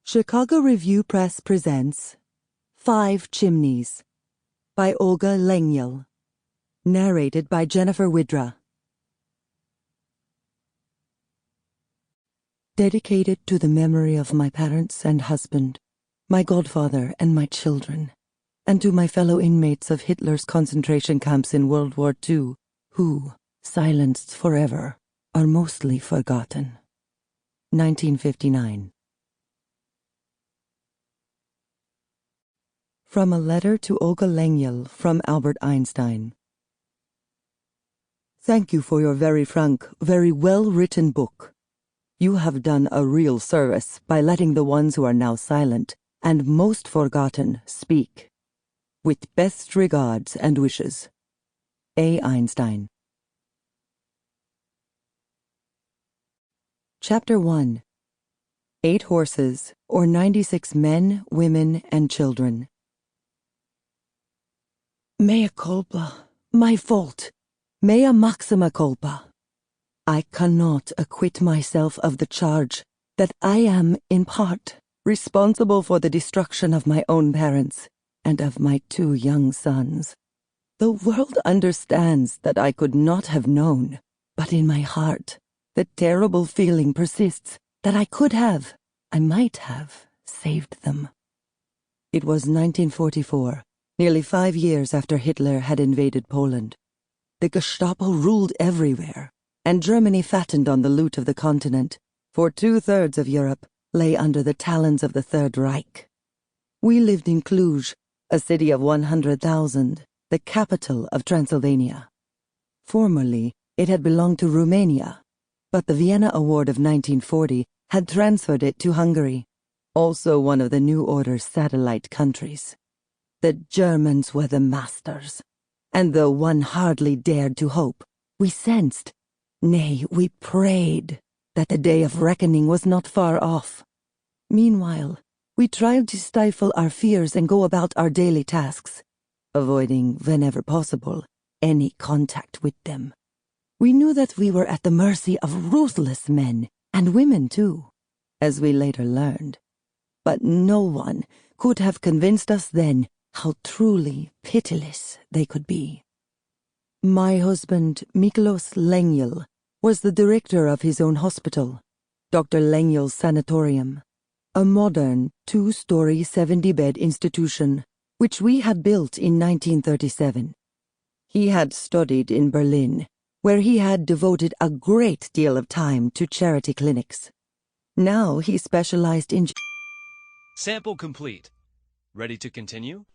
Chicago Review Press presents 5 Chimneys by Olga Lengyel. Narrated by Jennifer Wydra. Dedicated to the memory of my parents and husband, my godfather and my children, and to my fellow inmates of Hitler's concentration camps in World War II, who, silenced forever, are mostly forgotten. 1959. From a letter to Olga Lengyel from Albert Einstein. Thank you for your very frank, very well-written book. You have done a real service by letting the ones who are now silent and most forgotten speak. With best regards and wishes. A. Einstein. Chapter 1. 8 horses, or 96 men, women, and children. Mea culpa, my fault. Mea maxima culpa. I cannot acquit myself of the charge that I am, in part, responsible for the destruction of my own parents and of my 2 young sons. The world understands that I could not have known, but in my heart, the terrible feeling persists that I could have, I might have, saved them. It was 1944. Nearly 5 years after Hitler had invaded Poland. The Gestapo ruled everywhere, and Germany fattened on the loot of the continent, for 2/3 of Europe lay under the talons of the Third Reich. We lived in Cluj, a city of 100,000, the capital of Transylvania. Formerly, it had belonged to Romania, but the Vienna Award of 1940 had transferred it to Hungary, also one of the New Order's satellite countries. The Germans were the masters, and though one hardly dared to hope, we sensed, nay, we prayed, that the day of reckoning was not far off. Meanwhile, we tried to stifle our fears and go about our daily tasks, avoiding, whenever possible, any contact with them. We knew that we were at the mercy of ruthless men, and women too, as we later learned. But no one could have convinced us then how truly pitiless they could be. My husband, Miklos Lengyel, was the director of his own hospital, Dr. Lengyel's Sanatorium, a modern 2-story 70-bed institution which we had built in 1937. He had studied in Berlin, where he had devoted a great deal of time to charity clinics. Now he specialized in... Sample complete. Ready to continue?